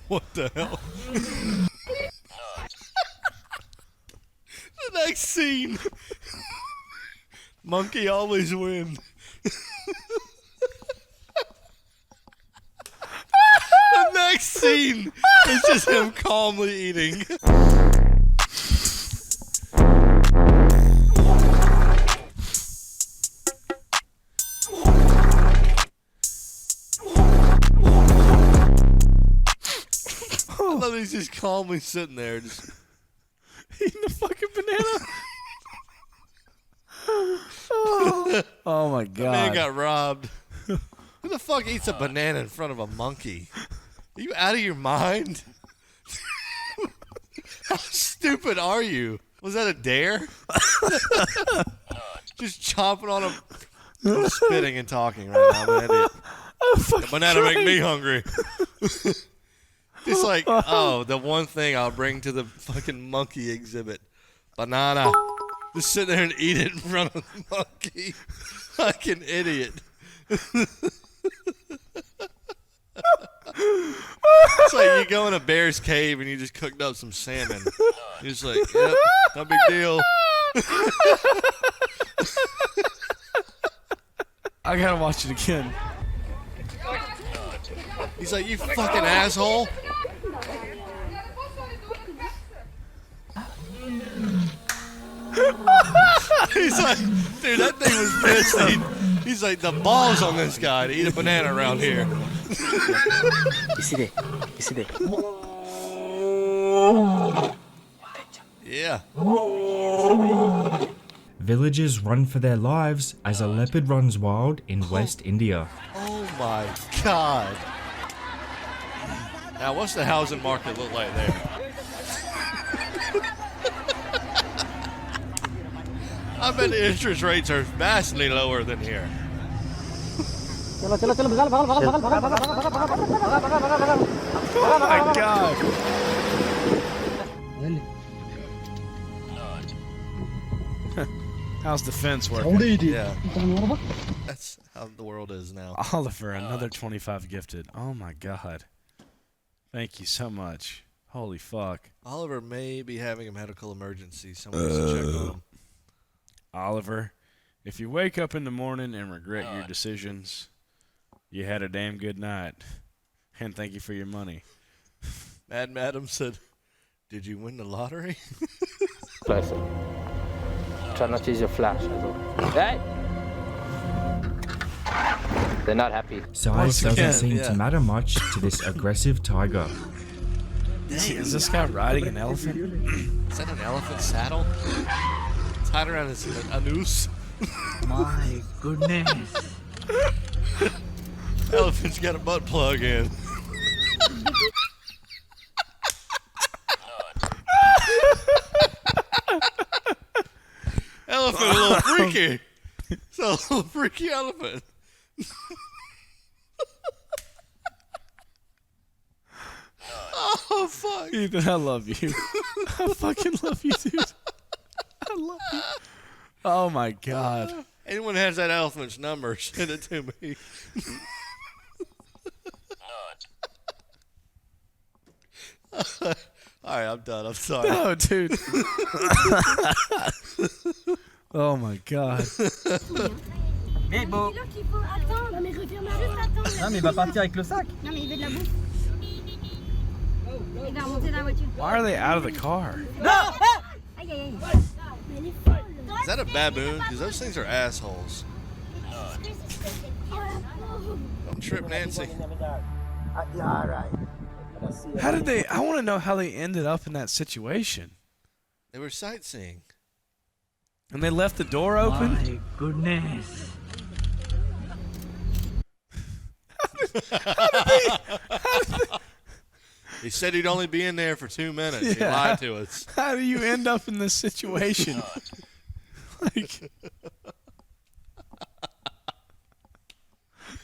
What the hell? The next scene. Monkey always wins. The next scene is just him calmly eating. I love he's just calmly sitting there, just eating a fucking banana. Oh my god! The man got robbed. Who the fuck eats a banana in front of a monkey? Are you out of your mind? How stupid are you? Was that a dare? Just chomping on a... I'm spitting and talking right now. I'm an idiot. The banana make me hungry. Just like, oh, the one thing I'll bring to the fucking monkey exhibit. Banana. Just sit there and eat it in front of the monkey. Like an idiot. It's like you go in a bear's cave and you just cooked up some salmon. You're just like, yep, no big deal. I gotta watch it again. He's like, you fucking asshole. He's like, dude, that thing was pissed. He's like, the balls on this guy to eat a banana around here. Yeah. Villagers run for their lives as a leopard runs wild in West India. Oh my god. Now, what's the housing market look like there? I bet the interest rates are vastly lower than here. Oh my god. How's the fence working? Yeah. That's how the world is now. Oliver, another 25 gifted. Oh my god. Thank you so much. Holy fuck. Oliver may be having a medical emergency. Someone needs to check on him. Oliver, if you wake up in the morning and regret your decisions, you had a damn good night. And thank you for your money. Madam said, did you win the lottery? Bison. Try not to use your flash. Hey! They're not happy. Size doesn't seem to matter much to this aggressive tiger. Is this guy riding an elephant? Is that an elephant saddle? It's tied around his noose. My goodness. Elephant's got a butt plug in. Elephant a little freaky. It's a little freaky elephant. Oh, fuck. Ethan, I love you. I fucking love you, dude. I love you. Oh, my God. Anyone has that elephant's number, send it to me. Alright, I'm done. I'm sorry. No, dude. Oh, my God. Mais bon. Non mais reviens-moi juste, attends. Non mais il va partir avec le sac. Non mais il veut de la bouffe. Il va remonter dans la voiture. Why are they out of the car? Non. Aïe aïe aïe. Mais elle est folle. Is that a baboon? Because those things are assholes. Don't trip, Nancy. How did they... I want to know how they ended up in that situation. They were sightseeing. And they left the door open? My goodness. He said he'd only be in there for 2 minutes. He lied to us. How do you end up in this situation? Like...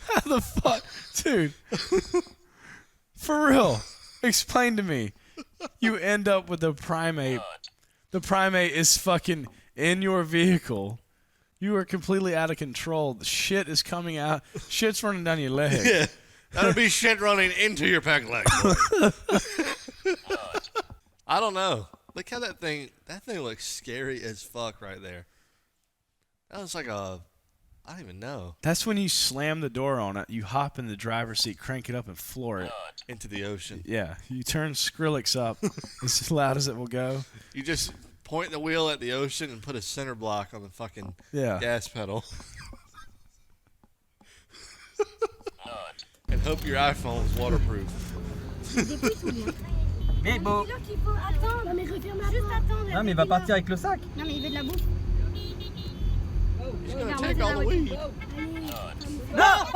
How the fuck? Dude. For real. Explain to me. You end up with a primate. The primate is fucking in your vehicle. You are completely out of control. The shit is coming out. Shit's running down your leg. Yeah. That'll be shit running into your peg leg. I don't know. Look how that thing looks scary as fuck right there. That was like I don't even know. That's when you slam the door on it, you hop in the driver's seat, crank it up, and floor it. Into the ocean. Yeah, you turn Skrillex up as loud as it will go. You just point the wheel at the ocean and put a center block on the fucking gas pedal. And hope your iPhone's waterproof. Hippo. C'est là qu'il faut attendre. Non, mais referme la juste attendre. Non, mais il va partir avec le sac. Non, mais il veut de la bouffe. He's gonna take all the weed. Non!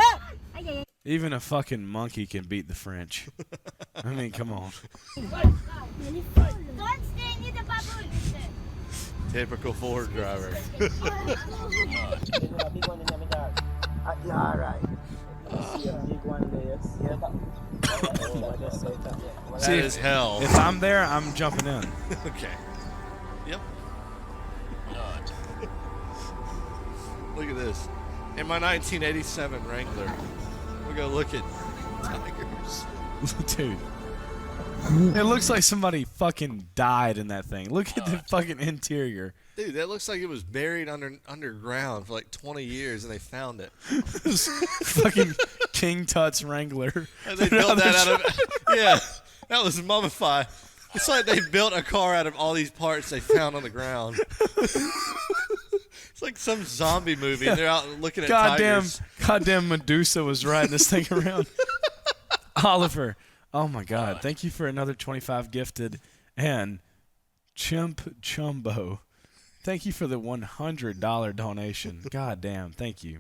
Aïe, aïe, aïe. Even a fucking monkey can beat the French. I mean, come on. Mais elle est folle. Don't stay near the baboon. Typical Ford driver. That is hell. If I'm there, I'm jumping in. Okay. Yep. Look at this. In my 1987 Wrangler, we go look at tigers. Dude. It looks like somebody fucking died in that thing. Look at the fucking interior. Dude, that looks like it was buried underground for like 20 years and they found it. Fucking King Tut's Wrangler. And they built that out of... Yeah, that was mummified. It's like they built a car out of all these parts they found on the ground. It's like some zombie movie. And they're out looking at tigers. Goddamn Medusa was riding this thing around. Oliver. Oh my God. Thank you for another 25 gifted. And Chimp Chumbo. Thank you for the $100 donation. God damn. Thank you.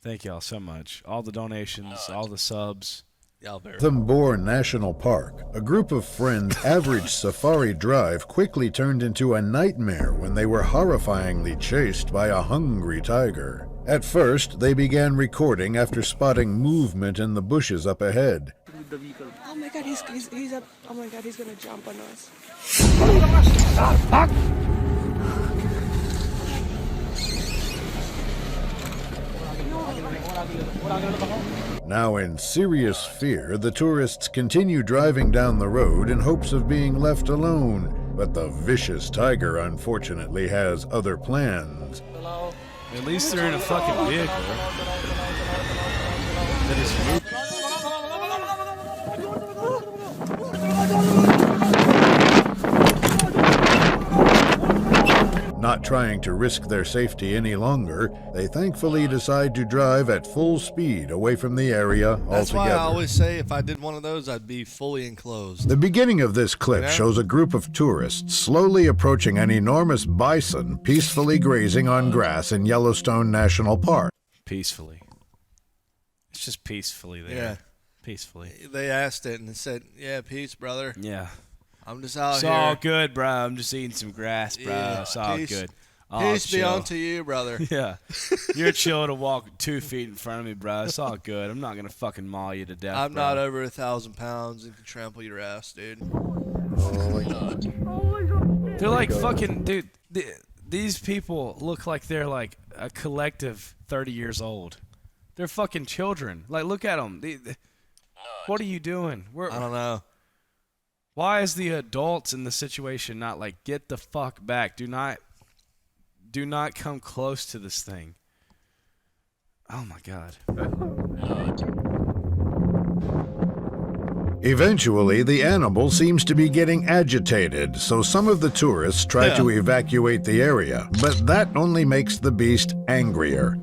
Thank y'all so much. All the donations, all the subs. Thambor National Park, a group of friends' average safari drive quickly turned into a nightmare when they were horrifyingly chased by a hungry tiger. At first, they began recording after spotting movement in the bushes up ahead. Oh my God, he's up. Oh my God, he's gonna jump on us. Now in serious fear, the tourists continue driving down the road in hopes of being left alone. But the vicious tiger unfortunately has other plans. At least they're in a fucking vehicle. That is moving. Not trying to risk their safety any longer, they thankfully decide to drive at full speed away from the area altogether. That's why I always say if I did one of those, I'd be fully enclosed. The beginning of this clip shows a group of tourists slowly approaching an enormous bison peacefully grazing on grass in Yellowstone National Park. Peacefully. It's just peacefully there. Yeah. Peacefully. They asked it and it said, yeah, peace, brother. Yeah. I'm just out it's here. It's all good, bro. I'm just eating some grass, bro. Yeah, it's all peace, good. Peace be unto you, brother. Yeah. You're chill to walk 2 feet in front of me, bro. It's all good. I'm not going to fucking maul you to death, I'm bro. not over 1,000 pounds and can trample your ass, dude. They're like fucking, dude, these people look like they're like a collective 30 years old. They're fucking children. Like, look at them. What are you doing? I don't know. Why is the adults in the situation not like, get the fuck back? Do not come close to this thing. Oh my God. Eventually, the animal seems to be getting agitated, so some of the tourists try to evacuate the area, but that only makes the beast angrier.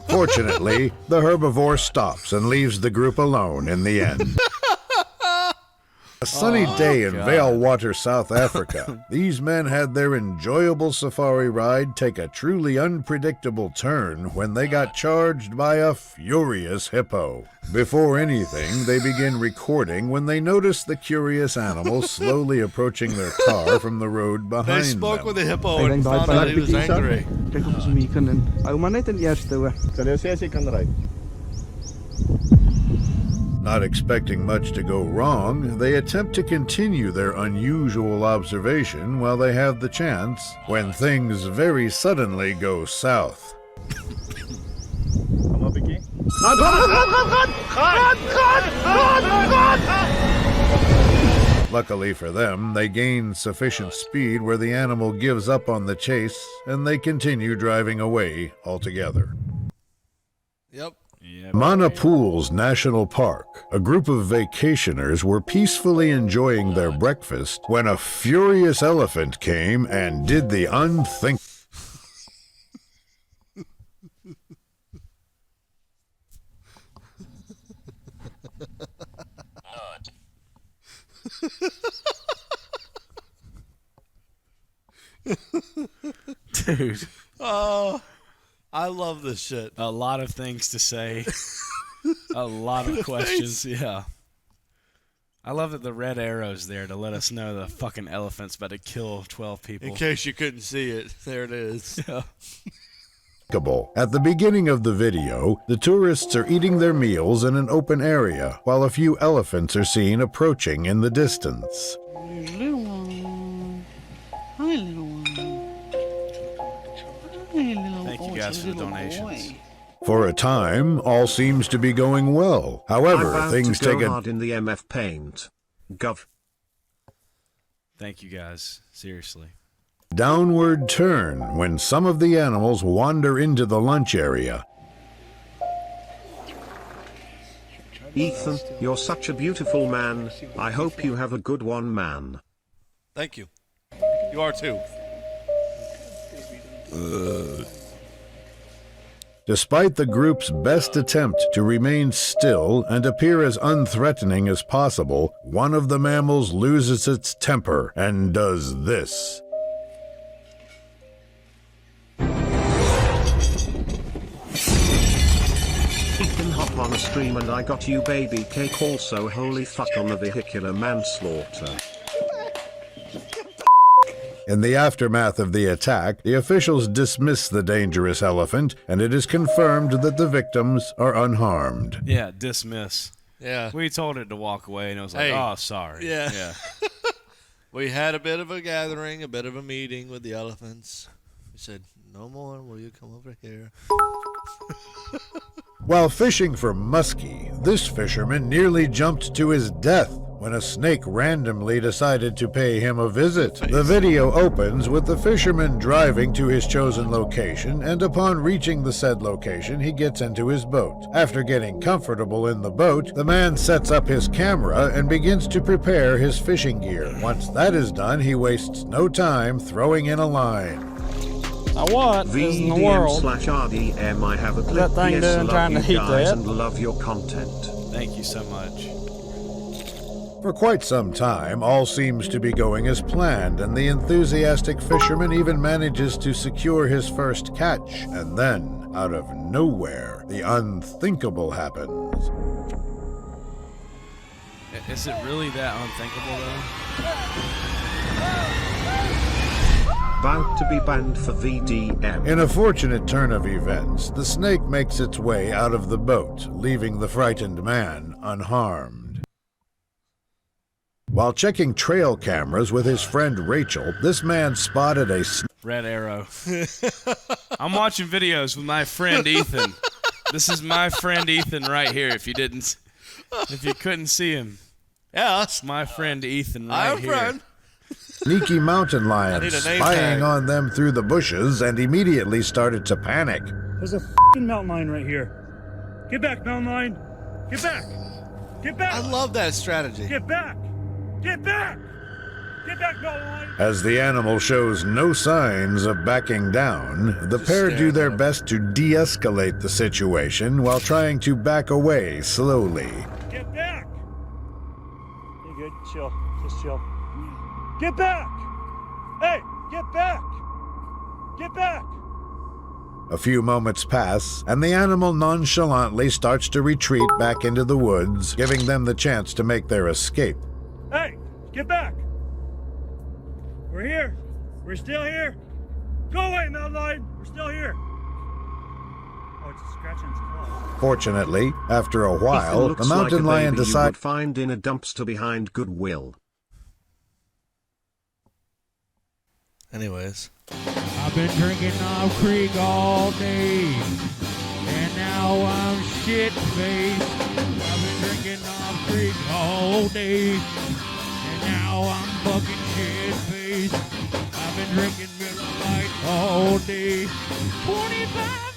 Fortunately, the herbivore stops and leaves the group alone in the end. A sunny day in Vale Water, South Africa. These men had their enjoyable safari ride take a truly unpredictable turn when they got charged by a furious hippo. Before anything, they begin recording when they notice the curious animal slowly approaching their car from the road behind them. They spoke with the hippo and found out he was angry. Kyk of ons hom hier kan hou maar net in eerste hoor. Not Not expecting much to go wrong, they attempt to continue their unusual observation while they have the chance, when things very suddenly go south. Come up again. Luckily for them, they gain sufficient speed where the animal gives up on the chase, and they continue driving away altogether. Yep. Manapools National Park, a group of vacationers were peacefully enjoying their breakfast when a furious elephant came and did the unthinkable. Dude. Oh, I love this shit. A lot of things to say. A lot of questions. Yeah. I love that the red arrow's there to let us know the fucking elephant's about to kill 12 people. In case you couldn't see it, there it is. Yeah. At the beginning of the video, the tourists are eating their meals in an open area, while a few elephants are seen approaching in the distance. Little one. Hi, little one. Hi, little Thank you guys for the donations. For a time, all seems to be going well. However, things take a... hard in the MF paint. Gov. Thank you guys. Seriously. downward turn when some of the animals wander into the lunch area. Ethan, you're such a beautiful man. I hope you have a good one, man. Thank you. You are too. Despite the group's best attempt to remain still and appear as unthreatening as possible, one of the mammals loses its temper and does this. Ethan, hop on a stream and I got you baby cake, also holy fuck on the vehicular manslaughter. In the aftermath of the attack, the officials dismiss the dangerous elephant, and it is confirmed that the victims are unharmed. Yeah, dismiss. Yeah. We told it to walk away, and it was like, Hey. oh, sorry. Yeah. We had a bit of a gathering, a bit of a meeting with the elephants. We said, no more, will you come over here? While fishing for muskie, this fisherman nearly jumped to his death when a snake randomly decided to pay him a visit. The video opens with the fisherman driving to his chosen location, and upon reaching the said location, he gets into his boat. After getting comfortable in the boat, the man sets up his camera and begins to prepare his fishing gear. Once that is done, he wastes no time throwing in a line. Now what is in the world VDM/RDM, I have a clip. that thing Yes, doing love trying to you heat guys that? and love your content. Thank you so much. For quite some time, all seems to be going as planned, and the enthusiastic fisherman even manages to secure his first catch. And then, out of nowhere, the unthinkable happens. Is it really that unthinkable, though? About to be banned for VDM. In a fortunate turn of events, the snake makes its way out of the boat, leaving the frightened man unharmed. While checking trail cameras with his friend Rachel, this man spotted a Red arrow. I'm watching videos with my friend Ethan. This is my friend Ethan right here. If you couldn't see him, Yeah, my friend Ethan right I'm here. friend. sneaky mountain lion need a name spying tag. on them through the bushes and immediately started to panic. There's a f***ing mountain lion right here. Get back, mountain lion. Get back. Get back. I love that strategy. Get back. Get back. Get back, mountain lion. As the animal shows no signs of backing down, the pair do their best to de-escalate the situation while trying to back away slowly. Get back. You're good. Chill. Just chill. Get back. Hey, get back. Get back. A few moments pass, and the animal nonchalantly starts to retreat back into the woods, giving them the chance to make their escape. Hey, get back. We're here. We're still here. Go away, mountain lion. We're still here. Oh, it's scratching its claw. Fortunately, after a Ethan while, the looks mountain like a lion baby you decides. would find in a dumpster behind Goodwill. Anyways. I've been drinking Knob Creek all day, and now I'm shit-faced. I've been drinking Knob Creek all day, and now I'm fucking shit-faced. I've been drinking Miller Lite all day. 25